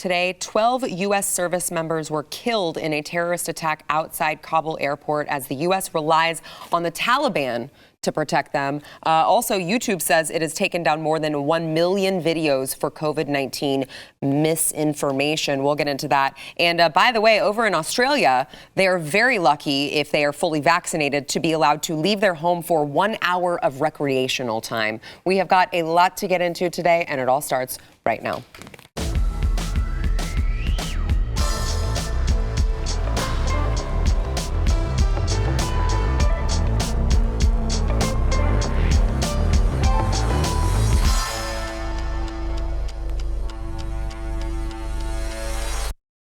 today. 12 U.S. service members were killed in a terrorist attack outside Kabul airport as the U.S. relies on the Taliban to protect them. Also, YouTube says it has taken down more than 1 million videos for COVID-19 misinformation. We'll get into that. And by the way, over in Australia, they are very lucky if they are fully vaccinated to be allowed to leave their home for 1 hour of recreational time. We have got a lot to get into today, and it all starts right now.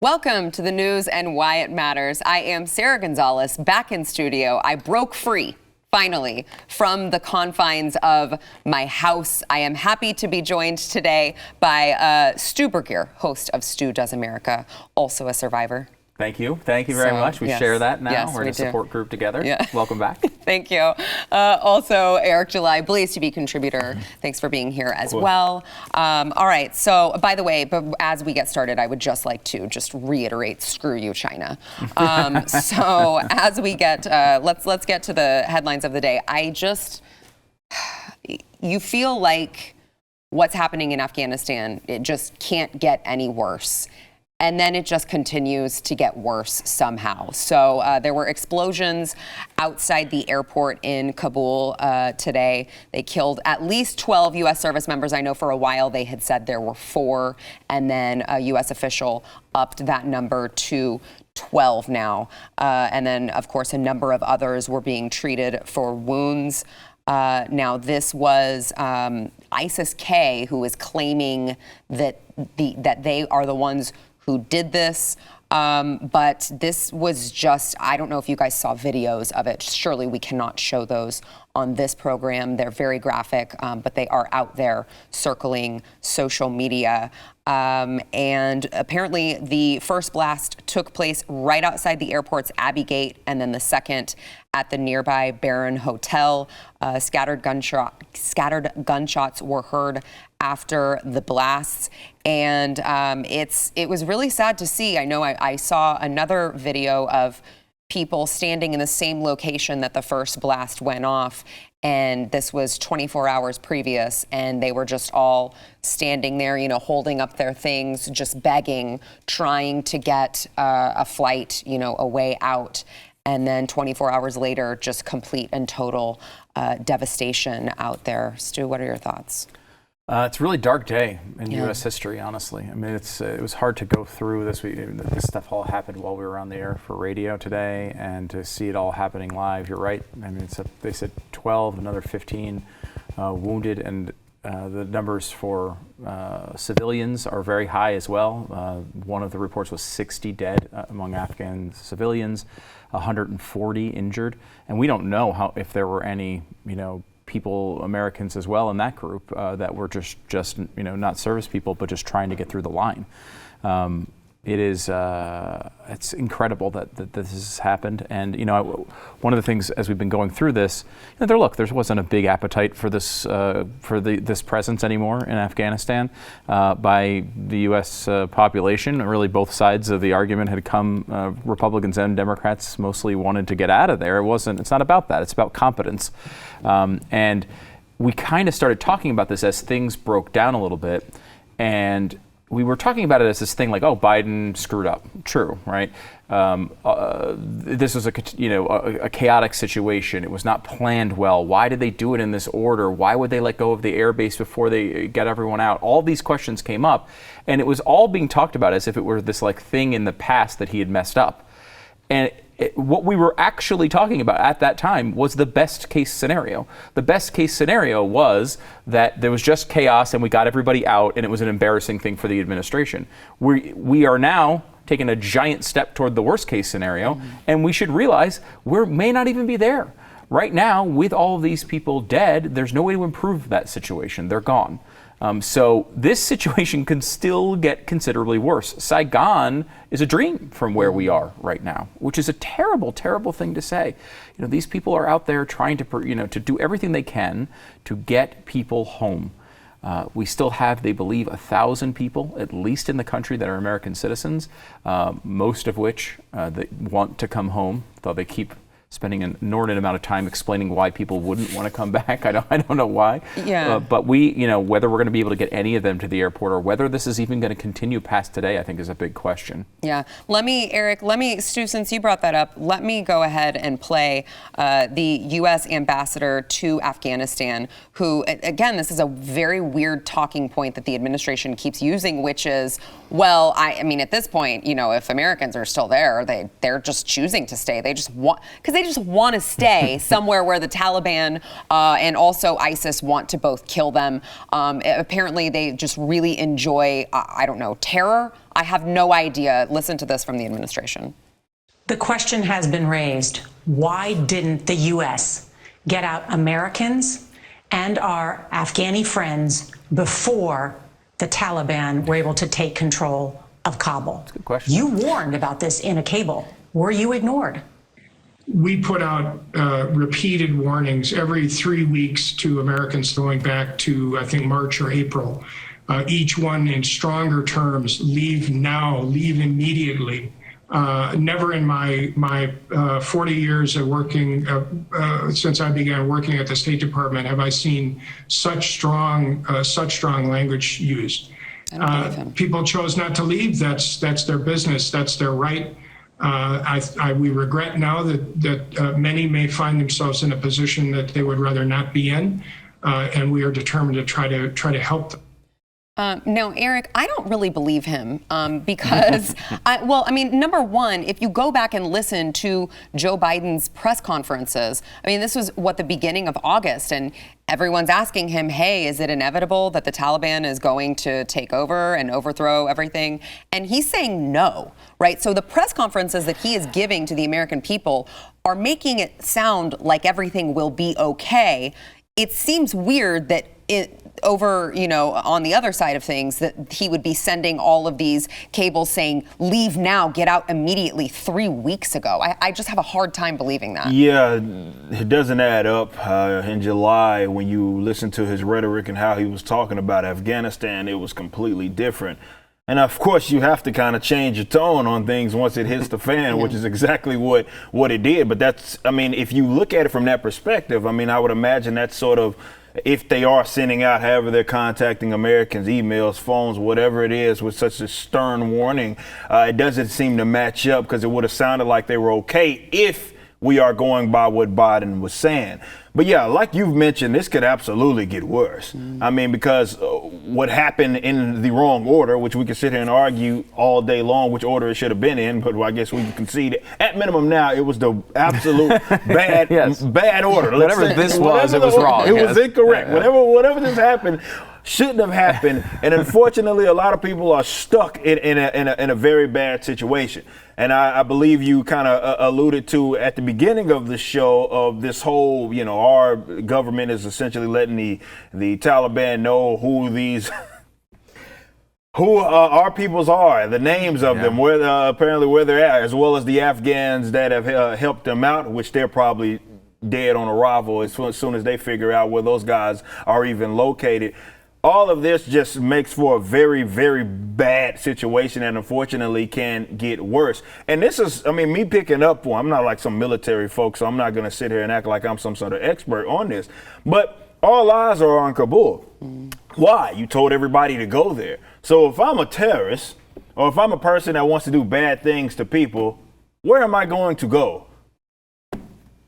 Welcome to the news and why it matters. I am Sarah Gonzalez, back in studio. I broke free, finally, from the confines of my house. I am happy to be joined today by Stu Bergier, host of Stu Does America, also a survivor. Thank you. Thank you very much. We share that now. Yes, we're in a support group together. Yeah. Welcome back. Thank you. Also, Eric July, BlazeTV contributor. Thanks for being here as well. All right. So, by the way, but as we get started, I would just like to reiterate, screw you, China. So, as we get, let's get to the headlines of the day. You feel like what's happening in Afghanistan, it just can't get any worse. And then it just continues to get worse somehow. So there were explosions outside the airport in Kabul today. They killed at least 12 U.S. service members. I know for a while they had said there were 4, and then a U.S. official upped that number to 12 now. And then, of course, a number of others were being treated for wounds. Now, this was ISIS-K who is claiming that they are the ones who did this. But this was just, I don't know if you guys saw videos of it. Surely we cannot show those on this program. They're very graphic, but they are out there circling social media. And apparently the first blast took place right outside the airport's Abbey Gate, and then the second at the nearby Barron Hotel. Scattered gunshots were heard after the blasts. And it was really sad to see. I know I saw another video of people standing in the same location that the first blast went off. And this was 24 hours previous, and they were just all standing there, holding up their things, just begging, trying to get a flight, a way out. And then 24 hours later, just complete and total devastation out there. Stu, what are your thoughts? It's a really dark day in U.S. history, honestly. I mean, it was hard to go through this. This stuff all happened while we were on the air for radio today, and to see it all happening live, you're right. I mean, they said 12, another 15 wounded, and the numbers for civilians are very high as well. One of the reports was 60 dead among Afghan civilians, 140 injured, and we don't know if there were any, people, Americans as well in that group that were just not service people, but just trying to get through the line. It's incredible that this has happened. And one of the things as we've been going through this, there wasn't a big appetite for this this presence anymore in Afghanistan by the U.S. population. Really, both sides of the argument had come. Republicans and Democrats mostly wanted to get out of there. It's not about that. It's about competence. And we kind of started talking about this as things broke down a little bit, and we were talking about it as this thing like, oh, Biden screwed up. True, right? This was a chaotic situation. It was not planned well. Why did they do it in this order? Why would they let go of the airbase before they get everyone out? All these questions came up, and it was all being talked about as if it were this thing in the past that he had messed up. And what we were actually talking about at that time was the best case scenario. The best case scenario was that there was just chaos and we got everybody out, and it was an embarrassing thing for the administration. We are now taking a giant step toward the worst case scenario, and we should realize we may not even be there. Right now, with all of these people dead, there's no way to improve that situation. They're gone. So this situation can still get considerably worse. Saigon is a dream from where we are right now, which is a terrible, terrible thing to say. These people are out there trying to do everything they can to get people home. We still have, they believe, 1,000 people, at least in the country, that are American citizens, most of which that want to come home, though they keep spending an inordinate amount of time explaining why people wouldn't want to come back. I don't know why. Yeah. But we, whether we're going to be able to get any of them to the airport or whether this is even going to continue past today, I think is a big question. Yeah. Stu, since you brought that up, let me go ahead and play the U.S. ambassador to Afghanistan, who, again, this is a very weird talking point that the administration keeps using, which is, well, I mean, at this point, if Americans are still there, they're just choosing to stay. They just want to stay somewhere where the Taliban and also ISIS want to both kill them. Apparently, they just really enjoy, terror. I have no idea. Listen to this from the administration. The question has been raised, why didn't the U.S. get out Americans and our Afghani friends before the Taliban were able to take control of Kabul? That's a good question. You warned about this in a cable. Were you ignored? We put out repeated warnings every 3 weeks to Americans going back to, I think, March or April. Each one in stronger terms: leave now, leave immediately. Never in my 40 years of working, since I began working at the State Department, have I seen such strong language used. People chose not to leave. That's their business. That's their right. We regret now that many may find themselves in a position that they would rather not be in, and we are determined to try to help them. No, Eric, I don't really believe him because, number one, if you go back and listen to Joe Biden's press conferences, this was the beginning of August, and everyone's asking him, hey, is it inevitable that the Taliban is going to take over and overthrow everything? And he's saying no, right? So the press conferences that he is giving to the American people are making it sound like everything will be okay. It seems weird that on the other side of things, that he would be sending all of these cables saying, leave now, get out immediately 3 weeks ago. I just have a hard time believing that. Yeah, it doesn't add up. In July, when you listen to his rhetoric and how he was talking about Afghanistan, it was completely different. And of course, you have to kind of change your tone on things once it hits the fan, which is exactly what it did. But if you look at it from that perspective, I would imagine that's sort of, if they are sending out, however they're contacting Americans, emails, phones, whatever it is, with such a stern warning, it doesn't seem to match up, because it would have sounded like they were okay if we are going by what Biden was saying. But yeah, like you've mentioned, this could absolutely get worse. Because what happened in the wrong order, which we could sit here and argue all day long which order it should have been in, but I guess we can concede it. At minimum now, it was the absolute bad order. Whatever this was, it was wrong. It was incorrect. Yeah. Whatever just happened shouldn't have happened. And unfortunately, a lot of people are stuck in a very bad situation. And I believe you kind of alluded to at the beginning of the show of this whole, our government is essentially letting the Taliban know who our peoples are, the names of them, apparently where they're at, as well as the Afghans that have helped them out, which they're probably dead on arrival as soon as they figure out where those guys are even located. All of this just makes for a very, very bad situation, and unfortunately can get worse. And this is, me picking up on, I'm not like some military folks, so I'm not going to sit here and act like I'm some sort of expert on this. But all eyes are on Kabul. Why? You told everybody to go there. So if I'm a terrorist, or if I'm a person that wants to do bad things to people, where am I going to go?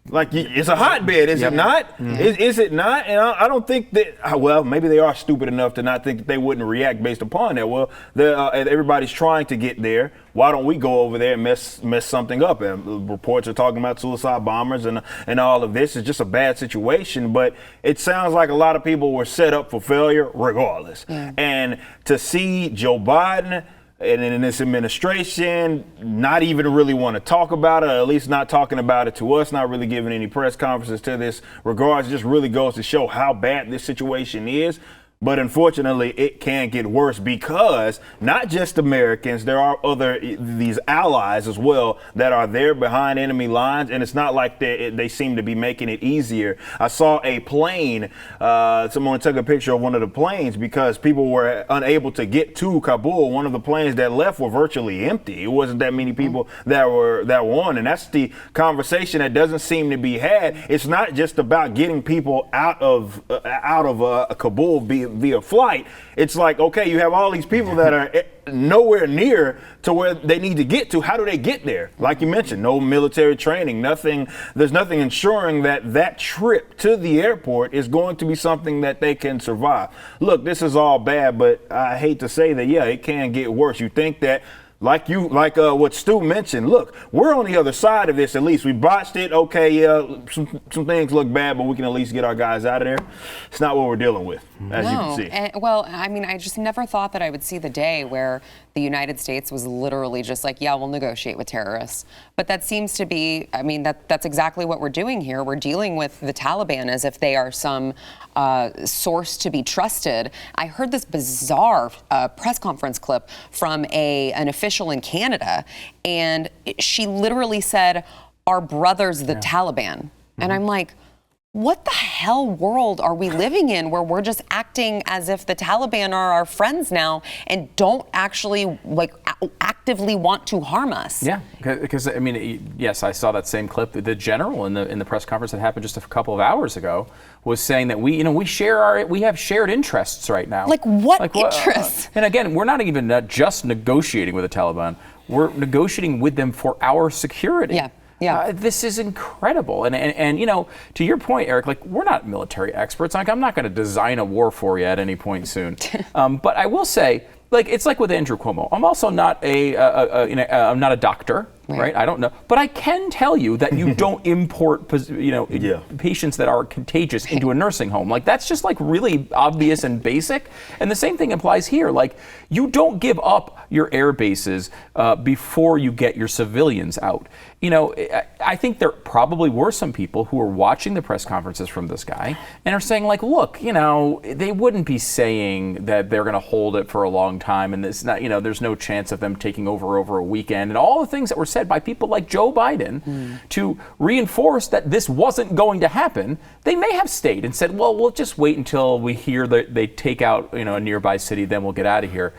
Like, it's a hotbed, is it not? Is it not? And I don't think that, maybe they are stupid enough to not think that they wouldn't react based upon that. Well, everybody's trying to get there. Why don't we go over there and mess something up? And reports are talking about suicide bombers and all of this. It's just a bad situation. But it sounds like a lot of people were set up for failure regardless. And to see Joe Biden and in this administration not even really want to talk about it, or at least not talking about it to us, not really giving any press conferences to this regards, just really goes to show how bad this situation is. But unfortunately, it can get worse because not just Americans, there are these allies as well that are there behind enemy lines, and it's not like they seem to be making it easier. I saw a plane, someone took a picture of one of the planes because people were unable to get to Kabul. One of the planes that left were virtually empty. It wasn't that many people that were on, and that's the conversation that doesn't seem to be had. It's not just about getting people out of Kabul via flight. It's like, okay, you have all these people that are nowhere near to where they need to get to. How do they get there? Like you mentioned, no military training, nothing. There's nothing ensuring that trip to the airport is going to be something that they can survive. Look, this is all bad, but I hate to say that, yeah, it can get worse. You think that, like what Stu mentioned, look, we're on the other side of this. At least we botched it. Okay, yeah, some things look bad, but we can at least get our guys out of there. It's not what we're dealing with, as you can see. Well, I mean, I just never thought that I would see the day where the United States was literally just like, yeah, we'll negotiate with terrorists. But that seems to be, I mean, that's exactly what we're doing here. We're dealing with the Taliban as if they are some source to be trusted. I heard this bizarre press conference clip from an official in Canada, and she literally said, "Our brothers, the Taliban." And I'm like, what the hell world are we living in where we're just acting as if the Taliban are our friends now and don't actually actively want to harm us? Yeah, because I mean, yes, I saw that same clip. The general in the press conference that happened just a couple of hours ago was saying that we have shared interests right now. Like what interests? And again, we're not even just negotiating with the Taliban. We're negotiating with them for our security. Yeah. Yeah. This is incredible. And you know, to your point, Eric, like, we're not military experts. Like, I'm not going to design a war for you at any point soon. But I will say, like, it's like with Andrew Cuomo. I'm also not I'm not a doctor, right? I don't know. But I can tell you that you don't import, patients that are contagious into a nursing home. Like, that's just like really obvious and basic. And the same thing applies here. Like, you don't give up your air bases before you get your civilians out. You know, I think there probably were some people who were watching the press conferences from this guy and are saying, like, look, you know, they wouldn't be saying that they're going to hold it for a long time, and it's not, you know, there's no chance of them taking over a weekend, and all the things that were said by people like Joe Biden to reinforce that this wasn't going to happen. They may have stayed and said, well, we'll just wait until we hear that they take out, you know, a nearby city, then we'll get out of here.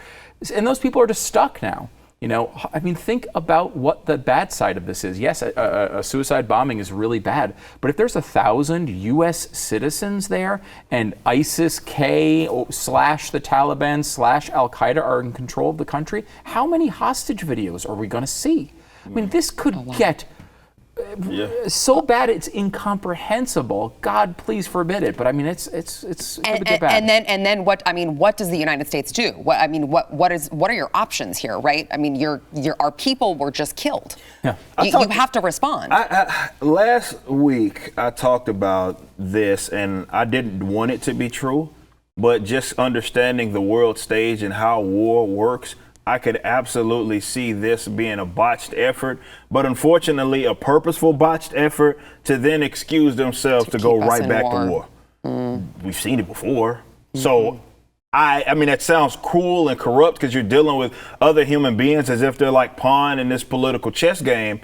And those people are just stuck now. You know, I mean, think about what the bad side of this is. Yes, a suicide bombing is really bad, but if there's 1,000 U.S. citizens there and ISIS-K / the Taliban / Al-Qaeda are in control of the country, how many hostage videos are we going to see? I mean, this could get so bad it's incomprehensible. God, please forbid it. But I mean, it's gonna get bad. And then what? I mean, what does the United States do? What are your options here, right? I mean, our people were just killed. Yeah. You have to respond. Last week I talked about this, and I didn't want it to be true, but just understanding the world stage and how war works, I could absolutely see this being a botched effort, but unfortunately a purposeful botched effort to then excuse themselves to go right back to war. We've seen it before. So I mean, that sounds cruel and corrupt because you're dealing with other human beings as if they're like pawn in this political chess game.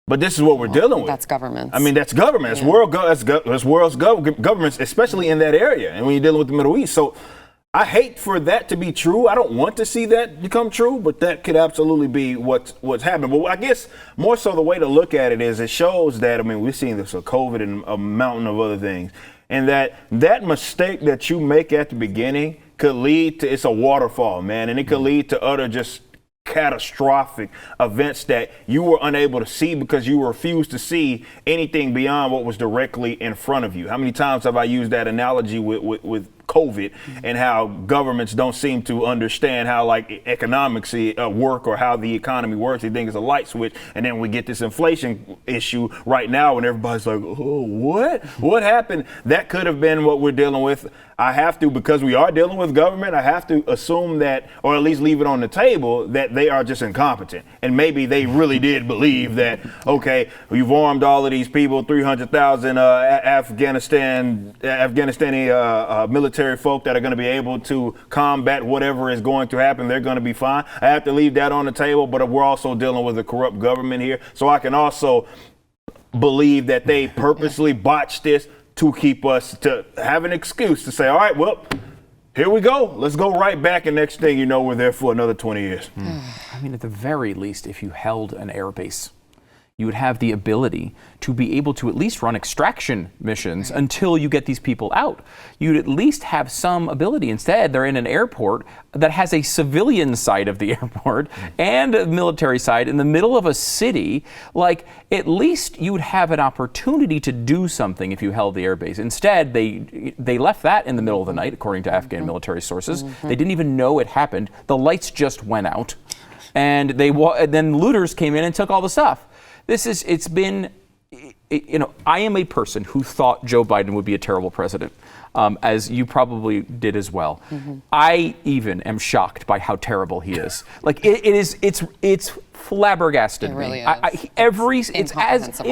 But this is what we're dealing with. That's governments. I mean, that's government. It's world's governments, especially in that area. And when you're dealing with the Middle East. So I hate for that to be true. I don't want to see that become true, but that could absolutely be what's happening. But I guess more so the way to look at it is it shows that, I mean, we've seen this with COVID and a mountain of other things, and that mistake that you make at the beginning could lead to, it's a waterfall, man, and it could lead to utter just catastrophic events that you were unable to see because you refused to see anything beyond what was directly in front of you. How many times have I used that analogy with COVID and how governments don't seem to understand how like economics work or how the economy works. They think it's a light switch, and then we get this inflation issue right now and everybody's like, oh, what happened? That could have been what we're dealing with. I have to, because we are dealing with government, I have to assume that, or at least leave it on the table, that they are just incompetent. And maybe they really did believe that, okay, you've armed all of these people, 300,000 Afghanistani military military folk that are going to be able to combat whatever is going to happen. They're going to be fine. I have to leave that on the table, but we're also dealing with a corrupt government here. So I can also believe that they purposely botched this to keep us to have an excuse to say, all right, well, here we go. Let's go right back. And next thing you know, we're there for another 20 years. I mean, at the very least, if you held an air base, you would have the ability to be able to at least run extraction missions until you get these people out. You'd at least have some ability. Instead, they're in an airport that has a civilian side of the airport and a military side in the middle of a city. Like, at least you would have an opportunity to do something if you held the airbase. Instead, they left that in the middle of the night, according to Afghan military sources. They didn't even know it happened. The lights just went out, and then looters came in and took all the stuff. It's been, I am a person who thought Joe Biden would be a terrible president, as you probably did as well. I even am shocked by how terrible he is. Like, it's flabbergasted it really me. It's as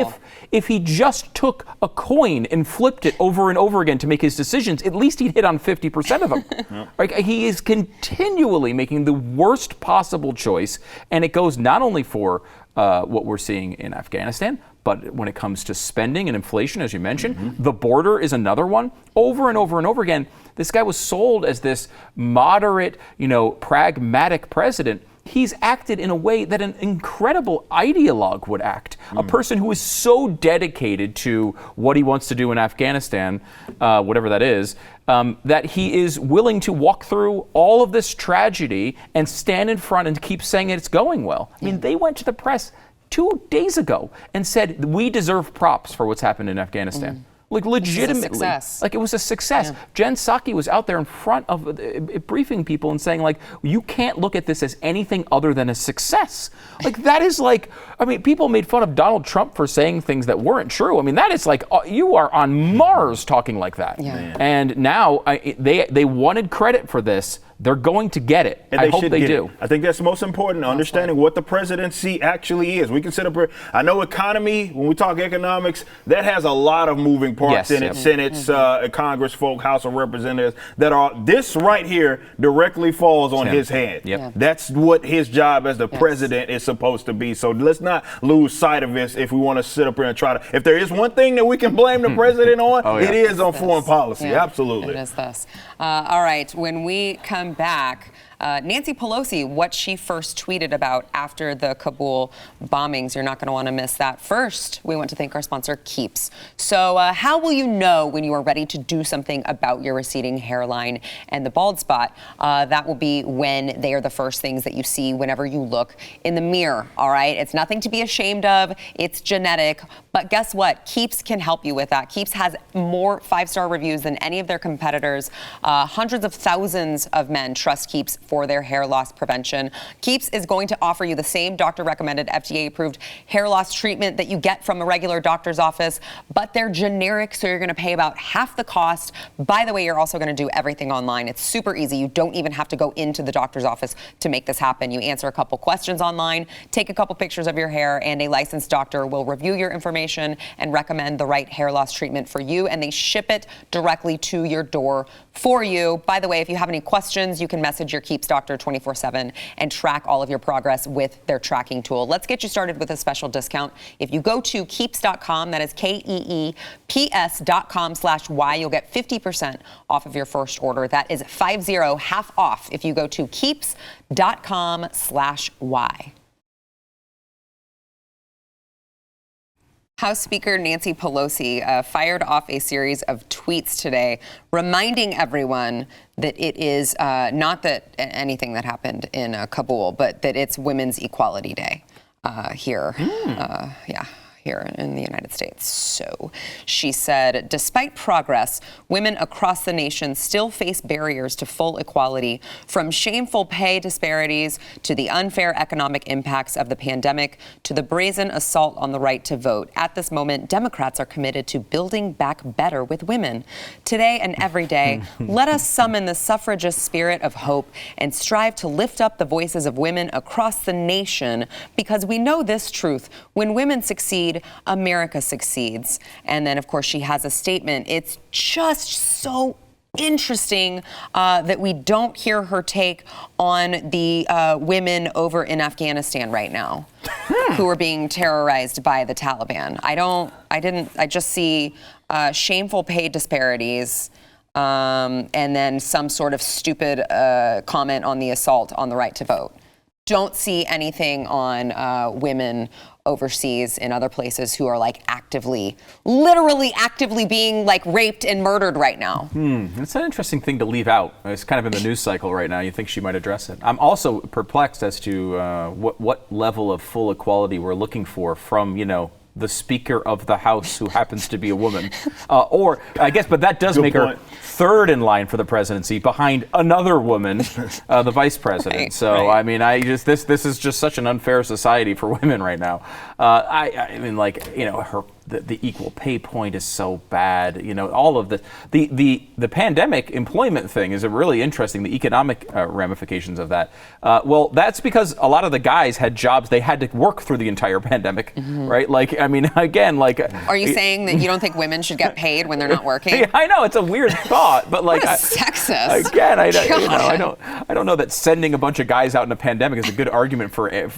if he just took a coin and flipped it over and over again to make his decisions. At least he'd hit on 50% of them. Like, he is continually making the worst possible choice, and it goes not only for what we're seeing in Afghanistan, but when it comes to spending and inflation, as you mentioned, the border is another one. Over and over and over again, this guy was sold as this moderate, pragmatic president. He's acted in a way that an incredible ideologue would act. A person who is so dedicated to what he wants to do in Afghanistan, whatever that is, that he is willing to walk through all of this tragedy and stand in front and keep saying it's going well. I mean, they went to the press 2 days ago and said, we deserve props for what's happened in Afghanistan. Like, legitimately, like, it was a success. Jen Psaki was out there in front of briefing people and saying, like, you can't look at this as anything other than a success. Like, that is like, I mean, people made fun of Donald Trump for saying things that weren't true. I mean, that is like, you are on Mars talking like that. And now they wanted credit for this. They're going to get it. And I hope they do. I think that's most important, understanding what the presidency actually is. We can sit up here. I know economy, when we talk economics, that has a lot of moving parts in it. Senate's, Congress folk, House of Representatives, that are, this right here directly falls on his hand. That's what his job as the president is supposed to be. So let's not lose sight of this if we want to sit up here and try to, if there is one thing that we can blame the president on, it is on foreign policy. Absolutely. It is this. All right, when we come back, Nancy Pelosi, what she first tweeted about after the Kabul bombings. You're not going to want to miss that. First, we want to thank our sponsor, Keeps. So how will you know when you are ready to do something about your receding hairline and the bald spot? That will be when they are the first things that you see whenever you look in the mirror, all right? It's nothing to be ashamed of. It's genetic. But guess what? Keeps can help you with that. Keeps has more 5-star reviews than any of their competitors. Hundreds of thousands of men trust Keeps for their hair loss prevention. Keeps is going to offer you the same doctor-recommended, FDA-approved hair loss treatment that you get from a regular doctor's office, but they're generic, so you're going to pay about half the cost. By the way, you're also going to do everything online. It's super easy. You don't even have to go into the doctor's office to make this happen. You answer a couple questions online, take a couple pictures of your hair, and a licensed doctor will review your information and recommend the right hair loss treatment for you, and they ship it directly to your door for you. By the way, if you have any questions, you can message your Keeps doctor 24/7 and track all of your progress with their tracking tool. Let's get you started with a special discount. If you go to keeps.com, that is KEEPS.com/Y, you'll get 50% off of your first order. That is 50, half off if you go to keeps.com/Y. House Speaker Nancy Pelosi fired off a series of tweets today, reminding everyone that it is not that anything that happened in Kabul, but that it's Women's Equality Day here. Here in the United States. So she said, despite progress, women across the nation still face barriers to full equality, from shameful pay disparities to the unfair economic impacts of the pandemic to the brazen assault on the right to vote. At this moment, Democrats are committed to building back better with women. Today and every day, let us summon the suffragist spirit of hope and strive to lift up the voices of women across the nation, because we know this truth: when women succeed, America succeeds. And then, of course, she has a statement. It's just so interesting that we don't hear her take on the women over in Afghanistan right now who are being terrorized by the Taliban. I just see shameful pay disparities and then some sort of stupid comment on the assault on the right to vote. Don't see anything on women overseas in other places who are like literally actively being like raped and murdered right now. It's an interesting thing to leave out. It's kind of in the news cycle right now. You think she might address it. I'm also perplexed as to what level of full equality we're looking for from, the Speaker of the House who happens to be a woman. Or, I guess, but that does Good make point. her third in line for the presidency behind another woman, the vice president. Right, so, right. I mean, this is just such an unfair society for women right now. I mean, like, the equal pay point is so bad. All of this. The pandemic employment thing is really interesting, the economic ramifications of that. Well, that's because a lot of the guys had jobs they had to work through the entire pandemic, right? Like, I mean, again, like... Are you saying that you don't think women should get paid when they're not working? I know, it's a weird thought, but like... What a sexist. Again, I don't know that sending a bunch of guys out in a pandemic is a good argument for being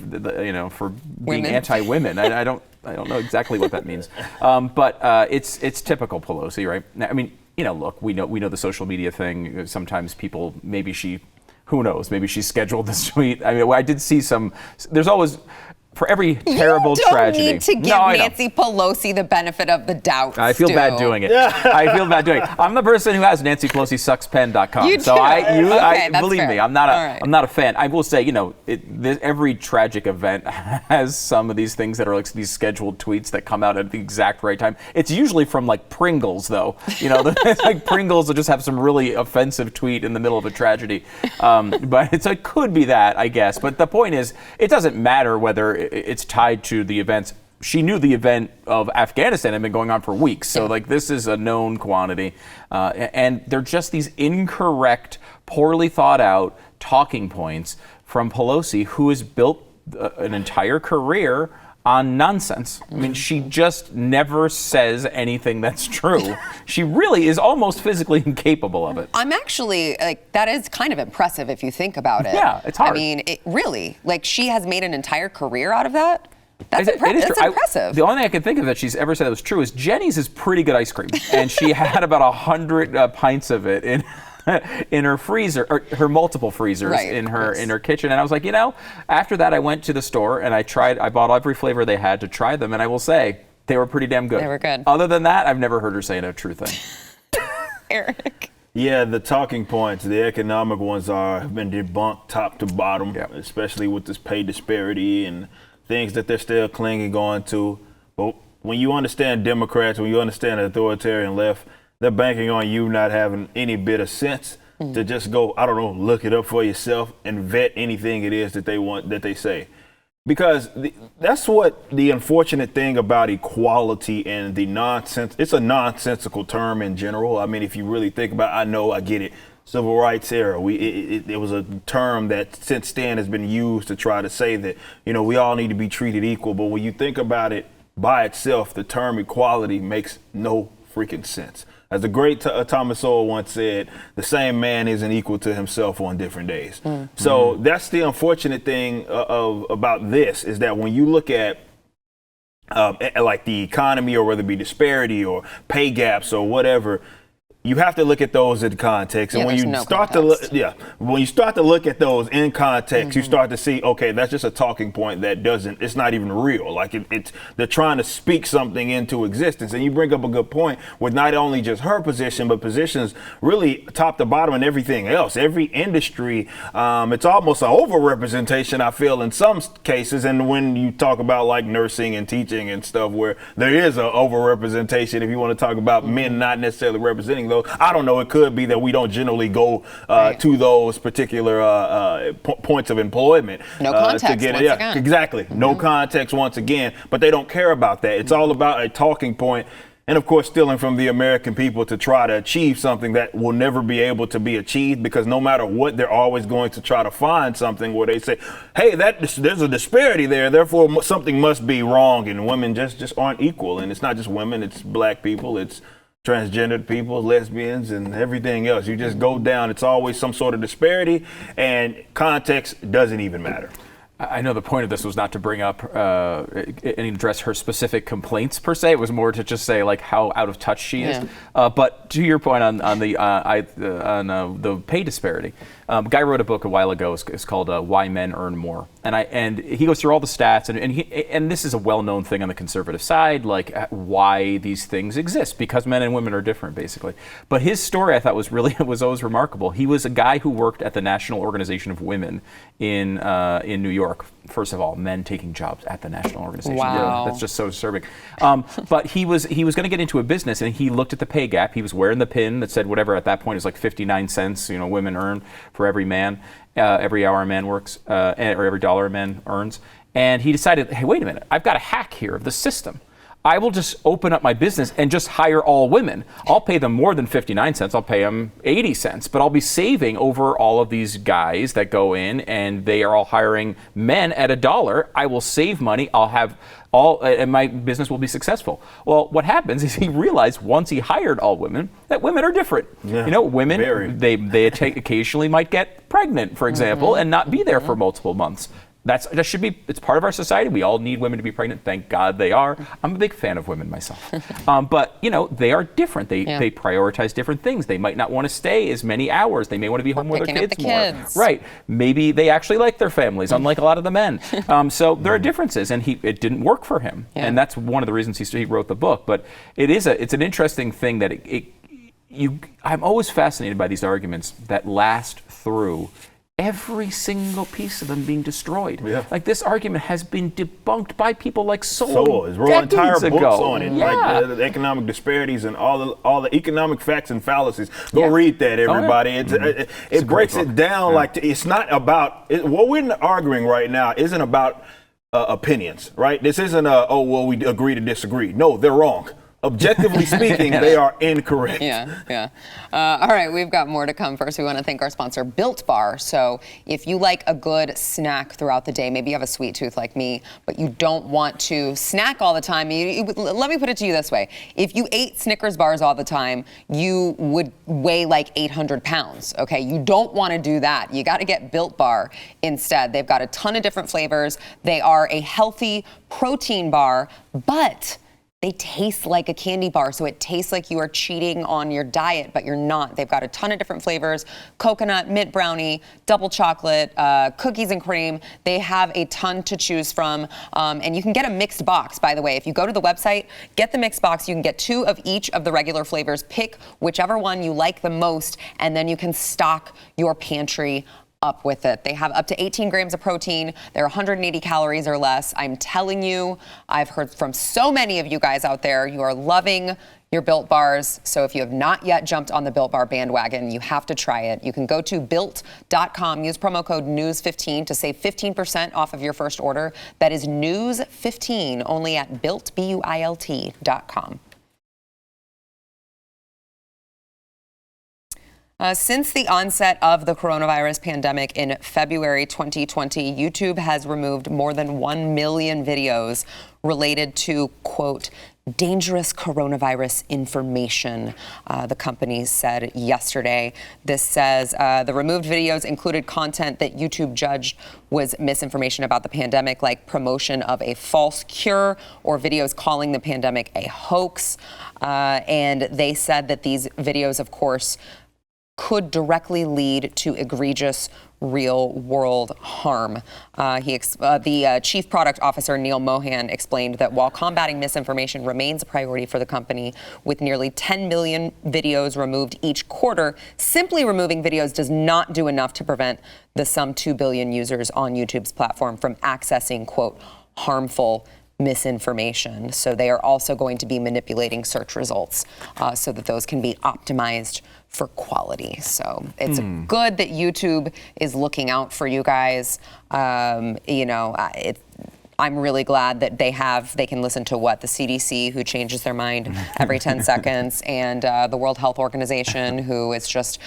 Women. anti-women. I don't know exactly what that means. But it's typical Pelosi, right? I mean, look, we know the social media thing. Sometimes people, who knows, maybe she scheduled this tweet. I mean, I did see there's always, for every terrible tragedy. You don't need to give Nancy Pelosi the benefit of the doubt. I feel bad doing it. I feel bad doing it. I'm the person who has NancyPelosiSucksPen.com. You so do? I Okay, believe fair. me, I'm not a fan. I will say, every tragic event has some of these things that are like these scheduled tweets that come out at the exact right time. It's usually from like Pringles, though. It's like Pringles will just have some really offensive tweet in the middle of a tragedy. But it could be that, I guess. But the point is, it doesn't matter whether it's tied to the events. She knew the event of Afghanistan had been going on for weeks. So like this is a known quantity. And they're just these incorrect, poorly thought out talking points from Pelosi, who has built an entire career on nonsense. I mean, she just never says anything that's true. She really is almost physically incapable of it. I'm actually, that is kind of impressive if you think about it. Yeah, it's hard. I mean, really, she has made an entire career out of that. That's It is true. impressive. The only thing I can think of that she's ever said that was true is Jenny's is pretty good ice cream. And she had about 100 pints of it in her freezer, or her multiple freezers in her kitchen. And I was like, after that I went to the store and I bought every flavor they had to try them, and I will say they were pretty damn good. They were good. Other than that, I've never heard her say a true thing. Eric. Yeah, the talking points, the economic ones have been debunked top to bottom, especially with this pay disparity and things that they're still clinging on to. But when you understand Democrats, when you understand the authoritarian left, they're banking on you not having any bit of sense to just go, look it up for yourself and vet anything it is that they say. Because that's what the unfortunate thing about equality and the nonsense, it's a nonsensical term in general. I mean, if you really think about it, I get it. Civil rights era, it was a term that since then has been used to try to say that, we all need to be treated equal. But when you think about it by itself, the term equality makes no freaking sense. As the great Thomas Sowell once said, the same man isn't equal to himself on different days. So that's the unfortunate thing about this, is that when you look at like the economy, or whether it be disparity or pay gaps or whatever, you have to look at those in context. And when you start to look at those in context, you start to see, okay, that's just a talking point that it's not even real. Like they're trying to speak something into existence. And you bring up a good point with not only just her position, but positions really top to bottom and everything else. Every industry, it's almost an overrepresentation, I feel, in some cases. And when you talk about like nursing and teaching and stuff, where there is an overrepresentation, if you want to talk about men not necessarily representing those, I don't know, it could be that we don't generally go to those particular points of employment. No context, once again. Exactly. No context once again, but they don't care about that. It's all about a talking point, and of course stealing from the American people to try to achieve something that will never be able to be achieved, because no matter what, they're always going to try to find something where they say, hey, there's a disparity there, therefore something must be wrong, and women just aren't equal. And it's not just women, it's black people, it's transgendered people, lesbians, and everything else. You just go down. It's always some sort of disparity, and context doesn't even matter. I know the point of this was not to bring up and address her specific complaints per se. It was more to just say like how out of touch she is. But to your point on the pay disparity, a guy wrote a book a while ago. It's called "Why Men Earn More," and he goes through all the stats and this is a well-known thing on the conservative side, like why these things exist, because men and women are different, basically. But his story I thought was always remarkable. He was a guy who worked at the National Organization of Women in New York. First of all, men taking jobs at the National Organization. Wow. That's just so disturbing. But he was going to get into a business, and he looked at the pay gap. He was wearing the pin that said whatever at that point is like 59 cents. Women earn for every man, every hour a man works, or every dollar a man earns. And he decided, hey, wait a minute, I've got a hack here of the system. I will just open up my business and just hire all women. I'll pay them more than 59 cents. I'll pay them 80 cents, but I'll be saving over all of these guys that go in and they are all hiring men at $1. I will save money. I'll have and my business will be successful. Well, what happens is he realized once he hired all women that women are different. Yeah, women, they occasionally might get pregnant, for example, and not be there for multiple months. That should be, it's part of our society. We all need women to be pregnant. Thank God they are. I'm a big fan of women myself. But, they are different. They prioritize different things. They might not want to stay as many hours. They may want to be home with their kids more. Right. Maybe they actually like their families, unlike a lot of the men. So there are differences, and it didn't work for him. Yeah. And that's one of the reasons he wrote the book. But it's an interesting thing that I'm always fascinated by these arguments that last through every single piece of them being destroyed. Yeah. Like this argument has been debunked by people like Sowell has wrote entire books on it, yeah. like the economic disparities and all the economic facts and fallacies. Go read that, everybody. It breaks it down like it's not about what we're arguing right now. Isn't about opinions, right? This isn't we agree to disagree. No, they're wrong. Objectively speaking, they are incorrect. Yeah. All right, we've got more to come. First, we want to thank our sponsor, Built Bar. So if you like a good snack throughout the day, maybe you have a sweet tooth like me, but you don't want to snack all the time. Let me put it to you this way. If you ate Snickers bars all the time, you would weigh like 800 pounds, okay? You don't want to do that. You got to get Built Bar instead. They've got a ton of different flavors. They are a healthy protein bar, but they taste like a candy bar, so it tastes like you are cheating on your diet, but you're not. They've got a ton of different flavors: coconut, mint brownie, double chocolate, cookies and cream. They have a ton to choose from, and you can get a mixed box, by the way. If you go to the website, get the mixed box. You can get 2 of each of the regular flavors. Pick whichever one you like the most, and then you can stock your pantry up with it. They have up to 18 grams of protein. They're 180 calories or less. I'm telling you, I've heard from so many of you guys out there, you are loving your Built Bars. So if you have not yet jumped on the Built Bar bandwagon, you have to try it. You can go to built.com, use promo code NEWS15 to save 15% off of your first order. That is NEWS15, only at built.com. Since the onset of the coronavirus pandemic in February 2020, YouTube has removed more than 1 million videos related to, quote, dangerous coronavirus information, the company said yesterday. This says the removed videos included content that YouTube judged was misinformation about the pandemic, like promotion of a false cure or videos calling the pandemic a hoax. And they said that these videos, of course, could directly lead to egregious real-world harm. The chief product officer, Neil Mohan, explained that while combating misinformation remains a priority for the company, with nearly 10 million videos removed each quarter, simply removing videos does not do enough to prevent the some 2 billion users on YouTube's platform from accessing, quote, harmful misinformation. So they are also going to be manipulating search results so that those can be optimized for quality. So it's good that YouTube is looking out for you guys. I'm really glad that they can listen to the CDC, who changes their mind every 10 seconds, and the World Health Organization, who is just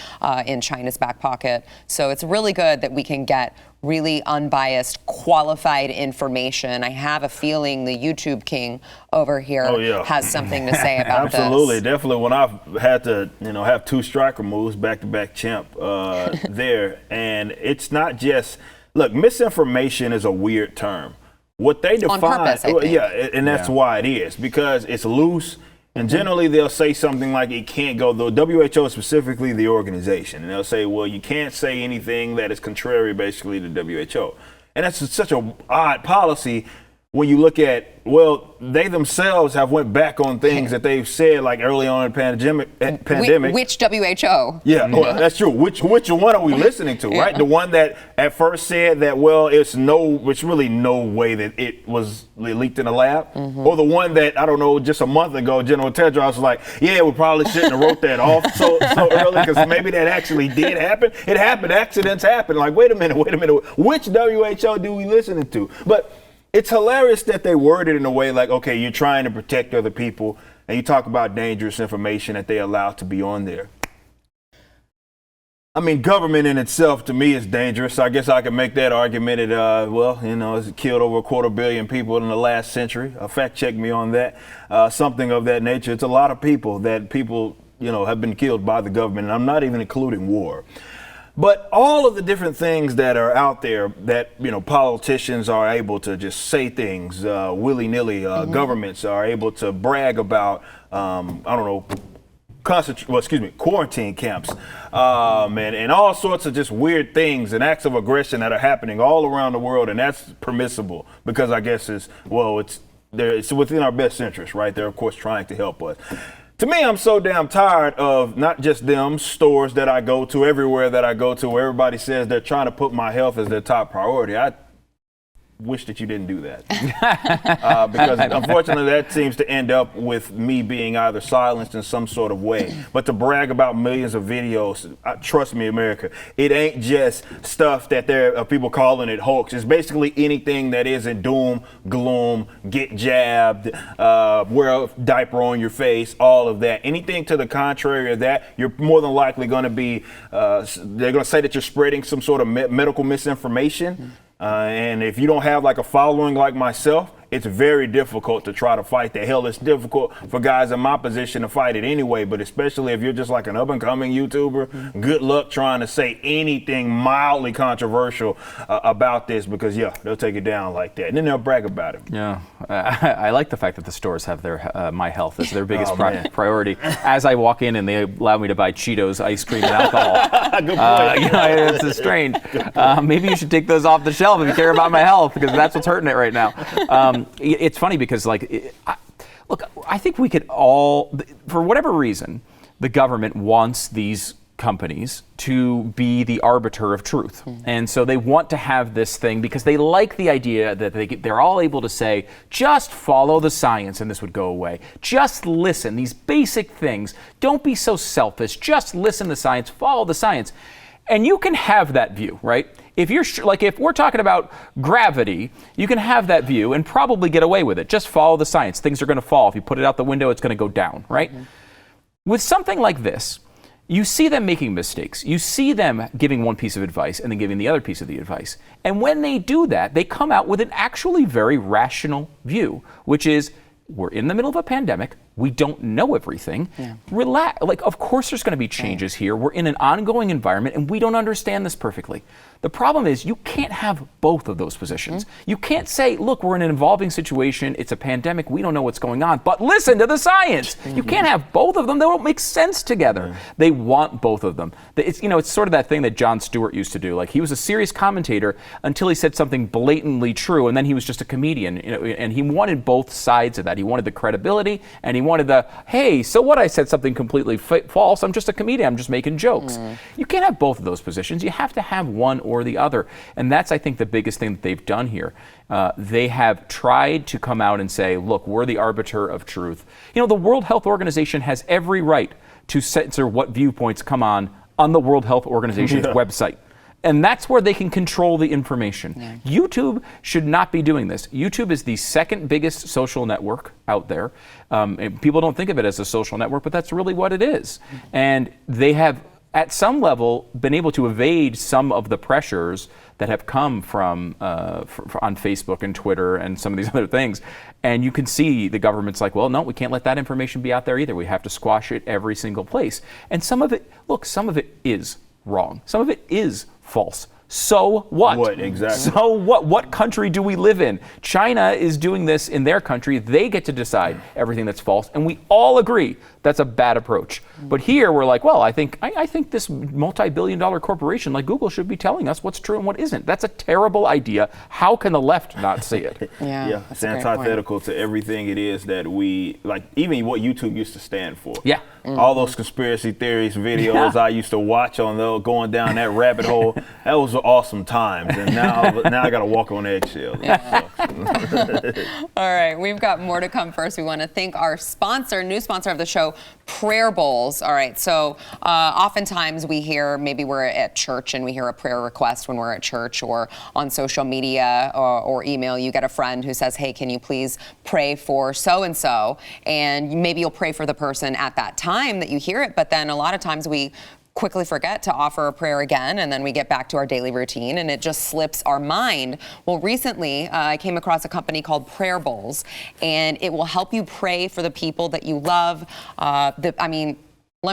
in China's back pocket. So it's really good that we can get really unbiased, qualified information. I have a feeling the YouTube king over here has something to say about this. Absolutely, definitely. When I've had to, have 2 striker moves, back-to-back champ there, and it's not just, look, misinformation is a weird term. What they define, on purpose, I think. And that's why it is, because it's loose. And generally, they'll say something like it can't go, the WHO, specifically the organization. And they'll say, well, you can't say anything that is contrary, basically, to WHO. And that's such an odd policy when you look at, well, they themselves have went back on things that they've said, like early on in the pandemic. Which WHO? Yeah, well, that's true. Which one are we listening to, right? The one that at first said that, well, it's really no way that it was leaked in a lab? Or the one that, I don't know, just a month ago, General Tedros was like, yeah, we probably shouldn't have wrote that off so early, because maybe that actually did happen. It happened. Accidents happen. Like, wait a minute. Which WHO do we listen to? But it's hilarious that they word it in a way like, okay, you're trying to protect other people, and you talk about dangerous information that they allow to be on there. I mean, government in itself, to me, is dangerous. I guess I could make that argument. It's killed over 250 million people in the last century. Fact check me on that. Something of that nature. It's a lot of people have been killed by the government, and I'm not even including war. But all of the different things that are out there that, politicians are able to just say things willy-nilly, governments are able to brag about, quarantine camps, and all sorts of just weird things and acts of aggression that are happening all around the world, and that's permissible because I guess it's within our best interest, right? They're, of course, trying to help us. To me, I'm so damn tired of not just them, stores that I go to, everywhere that I go to, where everybody says they're trying to put my health as their top priority. I wish that you didn't do that. Because unfortunately that seems to end up with me being either silenced in some sort of way. But to brag about millions of videos, trust me, America, it ain't just stuff that there are people calling it hoax. It's basically anything that isn't doom, gloom, get jabbed, wear a diaper on your face, all of that. Anything to the contrary of that, you're more than likely going to be, they're going to say that you're spreading some sort of medical misinformation. And if you don't have like a following like myself, it's very difficult to try to fight that. Hell, it's difficult for guys in my position to fight it anyway, but especially if you're just like an up-and-coming YouTuber, good luck trying to say anything mildly controversial about this because, they'll take it down like that. And then they'll brag about it. Yeah. I like the fact that the stores have their my health as their biggest priority. As I walk in and they allow me to buy Cheetos, ice cream, and alcohol. Good point. It's strange. Maybe you should take those off the shelf if you care about my health because that's what's hurting it right now. It's funny because, I think we could all, for whatever reason, the government wants these companies to be the arbiter of truth. And so they want to have this thing because they like the idea that they're all able to say, just follow the science and this would go away. Just listen, these basic things. Don't be so selfish. Just listen to science, follow the science. And you can have that view, right? If if we're talking about gravity, you can have that view and probably get away with it. Just follow the science. Things are going to fall. If you put it out the window, it's going to go down, right? With something like this, you see them making mistakes. You see them giving one piece of advice and then giving the other piece of the advice. And when they do that, they come out with an actually very rational view, which is, we're in the middle of a pandemic. We don't know everything. Relax. Of course there's going to be changes here. We're in an ongoing environment and we don't understand this perfectly. The problem is you can't have both of those positions. You can't say, look, we're in an evolving situation. It's a pandemic. We don't know what's going on. But listen to the science. You can't have both of them. They don't make sense together. They want both of them. It's sort of that thing that Jon Stewart used to do. He was a serious commentator until he said something blatantly true, and then he was just a comedian. And he wanted both sides of that. He wanted the credibility, and he wanted the, hey, so what, I said something completely false. I'm just a comedian. I'm just making jokes. You can't have both of those positions. You have to have one or the other. And that's, I think, the biggest thing that they've done here. They have tried to come out and say, look, we're the arbiter of truth. The World Health Organization has every right to censor what viewpoints come on the World Health Organization's website. And that's where they can control the information. YouTube should not be doing this. YouTube is the second biggest social network out there. And people don't think of it as a social network, but that's really what it is. And they have, at some level, been able to evade some of the pressures that have come from on Facebook and Twitter and some of these other things. And you can see the government's like, well, no, we can't let that information be out there either. We have to squash it every single place. And some of it, look, some of it is wrong. Some of it is false. So what? What exactly? So what? What country do we live in? China is doing this in their country. They get to decide everything that's false, and we all agree that's a bad approach. But here we're like, well, I think this multi-billion-dollar corporation like Google should be telling us what's true and what isn't. That's a terrible idea. How can the left not see it? Yeah, it's antithetical to everything it is that we like. Even what YouTube used to stand for. Yeah. All those conspiracy theories videos I used to watch on going down that rabbit hole. That was awesome times, and now I got to walk on eggshells. All right, we've got more to come. First, we want to thank our sponsor, new sponsor of the show, Prayer Bowls. All right, so oftentimes we hear, maybe we're at church and we hear a prayer request when we're at church or on social media or email. You get a friend who says, hey, can you please pray for so-and-so? And maybe you'll pray for the person at that time that you hear it, but then a lot of times we quickly forget to offer a prayer again, and then we get back to our daily routine and it just slips our mind. Well, recently I came across a company called Prayer Bowls, and it will help you pray for the people that you love. Let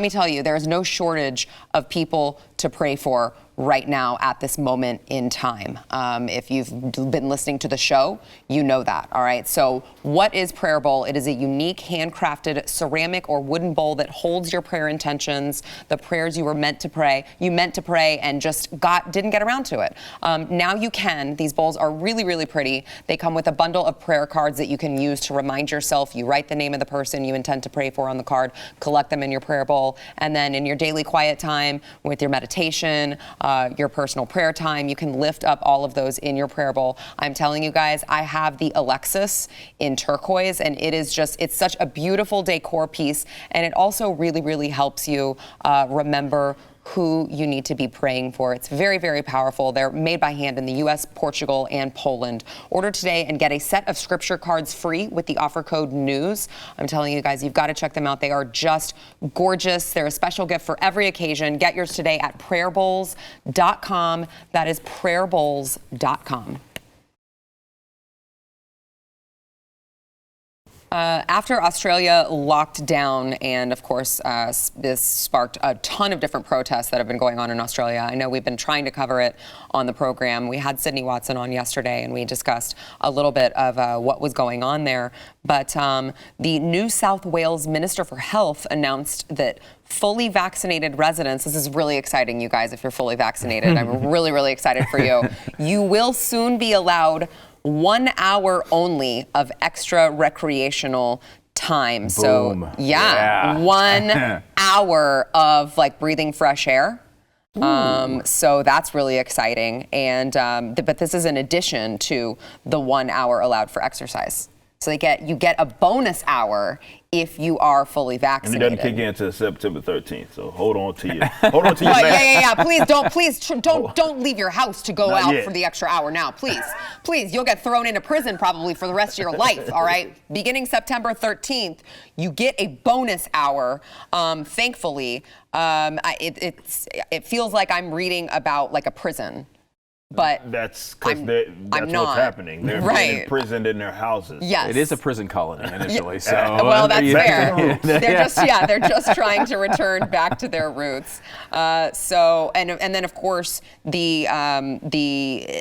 me tell you, there's no shortage of people to pray for right now at this moment in time. If you've been listening to the show, you know that, all right? So what is Prayer Bowl? It is a unique handcrafted ceramic or wooden bowl that holds your prayer intentions, the prayers you meant to pray and just didn't get around to it. Now you can. These bowls are really, really pretty. They come with a bundle of prayer cards that you can use to remind yourself. You write the name of the person you intend to pray for on the card, collect them in your prayer bowl, and then in your daily quiet time with your meditation, your personal prayer time, you can lift up all of those in your prayer bowl. I'm telling you guys, I have the Alexis in turquoise, and it's such a beautiful decor piece, and it also really, really helps you remember who you need to be praying for. It's very, very powerful. They're made by hand in the US, Portugal, and Poland. Order today and get a set of scripture cards free with the offer code NEWS. I'm telling you guys, you've got to check them out. They are just gorgeous. They're a special gift for every occasion. Get yours today at prayerbowls.com. That is prayerbowls.com. After Australia locked down, and of course, this sparked a ton of different protests that have been going on in Australia. I know we've been trying to cover it on the program. We had Sydney Watson on yesterday, and we discussed a little bit of what was going on there. But the New South Wales Minister for Health announced that fully vaccinated residents, this is really exciting, you guys, if you're fully vaccinated. I'm really, really excited for you. You will soon be allowed 1 hour only of extra recreational time. Boom. So yeah. 1 hour of like breathing fresh air. So that's really exciting. And but this is in addition to the 1 hour allowed for exercise. So you get a bonus hour if you are fully vaccinated. And it doesn't kick in until September 13th. So hold on to your mask. Yeah. Please don't leave your house to go out for the extra hour now. Please, you'll get thrown into prison probably for the rest of your life. All right. Beginning September 13th, you get a bonus hour. Thankfully, it feels like I'm reading about like a prison. But that's because that's what's happening. They're being imprisoned in their houses. Yes. It is a prison colony initially. So well, that's fair. They're just trying to return back to their roots. And then of course the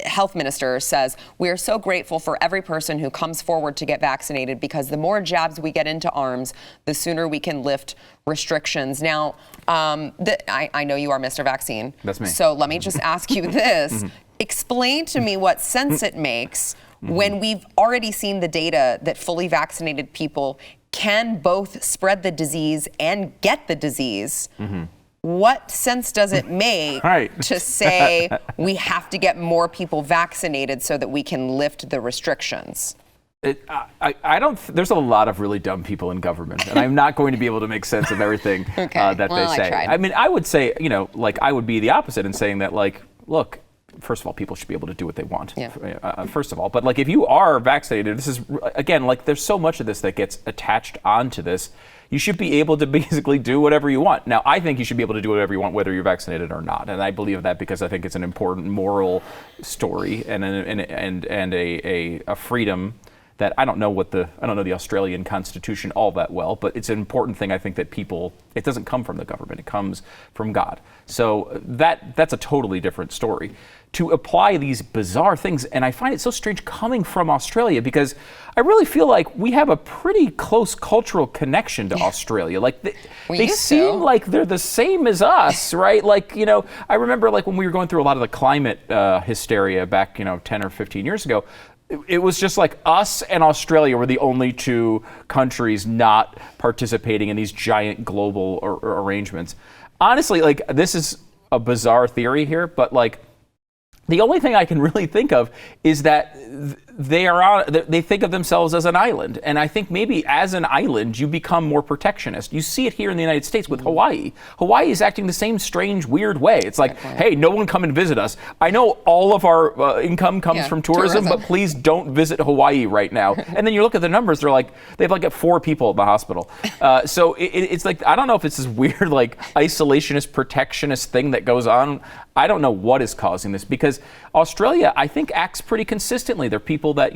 health minister says, we are so grateful for every person who comes forward to get vaccinated, because the more jabs we get into arms, the sooner we can lift restrictions. Now, I know you are Mr. Vaccine. That's me. So let me just ask you this. Explain to me what sense it makes when we've already seen the data that fully vaccinated people can both spread the disease and get the disease. What sense does it make to say we have to get more people vaccinated so that we can lift the restrictions? I don't. There's a lot of really dumb people in government, and I'm not going to be able to make sense of everything that they say. I mean, I would say, I would be the opposite in saying that, like, look, first of all, people should be able to do what they want, Yeah. first of all. But like, if you are vaccinated, this is, again, like, there's so much of this that gets attached onto this. You should be able to basically do whatever you want. Now, I think you should be able to do whatever you want, whether you're vaccinated or not. And I believe that because I think it's an important moral story and a freedom that I don't know the Australian Constitution all that well, but it's an important thing. I think that it doesn't come from the government, it comes from God. So that's a totally different story. To apply these bizarre things, and I find it so strange coming from Australia, because I really feel like we have a pretty close cultural connection to Australia. Like they seem like they're the same as us, right? Like, I remember like when we were going through a lot of the climate hysteria back, 10 or 15 years ago, it was just like us and Australia were the only two countries not participating in these giant global arrangements. Honestly, like, this is a bizarre theory here, but like, the only thing I can really think of is that they think of themselves as an island. And I think maybe as an island, you become more protectionist. You see it here in the United States with Hawaii. Hawaii is acting the same strange, weird way. It's like, hey, no one come and visit us. I know all of our income comes from tourism, but please don't visit Hawaii right now. And then you look at the numbers, they have like 4 people in the hospital. So it's like, I don't know if it's this weird, like, isolationist, protectionist thing that goes on. I don't know what is causing this, because Australia, I think, acts pretty consistently. They're people that,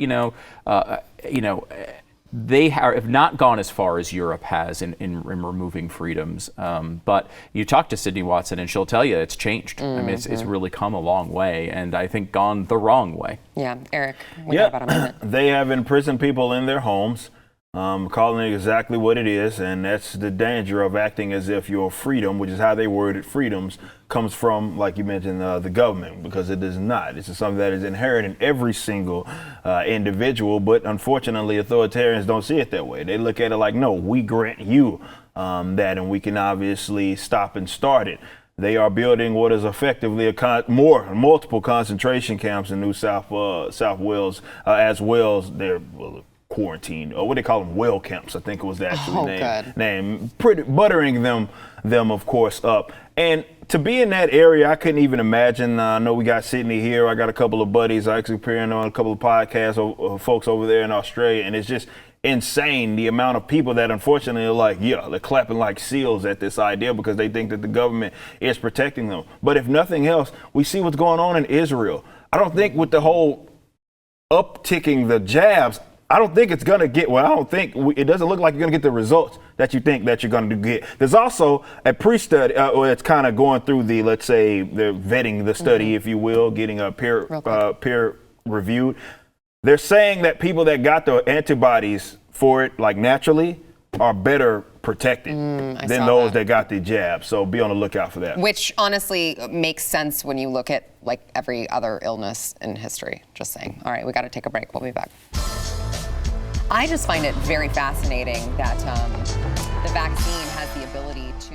they have not gone as far as Europe has in removing freedoms. But you talk to Sydney Watson and she'll tell you it's changed. I mean, it's really come a long way, and I think gone the wrong way. Yeah, Eric, we got about a minute. They have imprisoned people in their homes, calling it exactly what it is, and that's the danger of acting as if your freedom, which is how they worded freedoms, comes from, like you mentioned, the government, because it is not. This is something that is inherent in every single individual, but unfortunately authoritarians don't see it that way. They look at it like, no, we grant you that, and we can obviously stop and start it. They are building what is effectively multiple concentration camps in New South Wales, as well as their quarantine, or what they call them, well camps, I think it was the actual name. Pretty buttering them of course up. And to be in that area, I couldn't even imagine. I know we got Sydney here. I got a couple of buddies I actually appearing on a couple of podcasts of folks over there in Australia, and it's just insane the amount of people that unfortunately are like, they're clapping like seals at this idea because they think that the government is protecting them. But if nothing else, we see what's going on in Israel. I don't think with the whole upticking the jabs, I don't think it's going to get, it doesn't look like you're going to get the results that you think that you're going to get. There's also a pre-study, it's kind of going through let's say, they're vetting the study, if you will, getting a peer reviewed. They're saying that people that got the antibodies for it, like naturally, are better protected than those that got the jab. So be on the lookout for that. Which honestly makes sense when you look at like every other illness in history. Just saying. All right, we got to take a break. We'll be back. I just find it very fascinating that the vaccine has the ability to...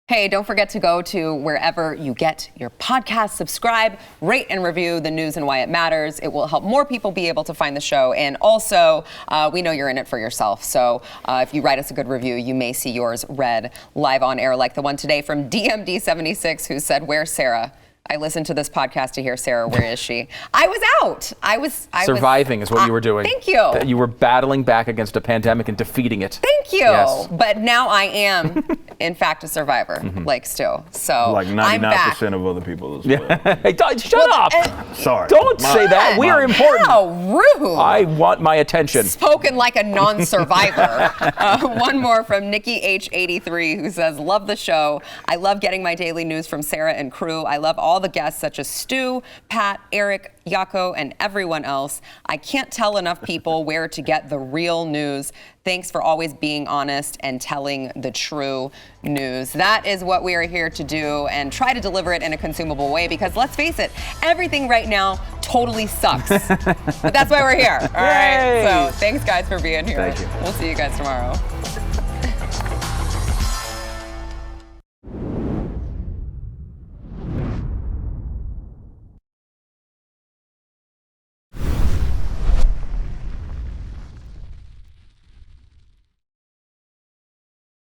Hey, don't forget to go to wherever you get your podcast, subscribe, rate and review the news and why it matters. It will help more people be able to find the show. And also, we know you're in it for yourself. So if you write us a good review, you may see yours read live on air, like the one today from DMD76, who said, "Where's Sarah? I listened to this podcast to hear Sarah. Where is she?" I was out. I was surviving is what you were doing. Thank you. You were battling back against a pandemic and defeating it. Thank you. Yes. But now I am, in fact, a survivor, like Stu. So like 99% of other people as well. Hey, shut up. Sorry. Don't say that. We are important. How rude. I want my attention. Spoken like a non-survivor. One more from Nikki H83, who says, "Love the show. I love getting my daily news from Sarah and crew. I love all the guests such as Stu, Pat, Eric, Yako, and everyone else. I can't tell enough people where to get the real news. Thanks for always being honest and telling the true news." That is what we are here to do, and try to deliver it in a consumable way, because let's face it, everything right now totally sucks. But that's why we're here. All right. So thanks guys for being here. Thank you. We'll see you guys tomorrow.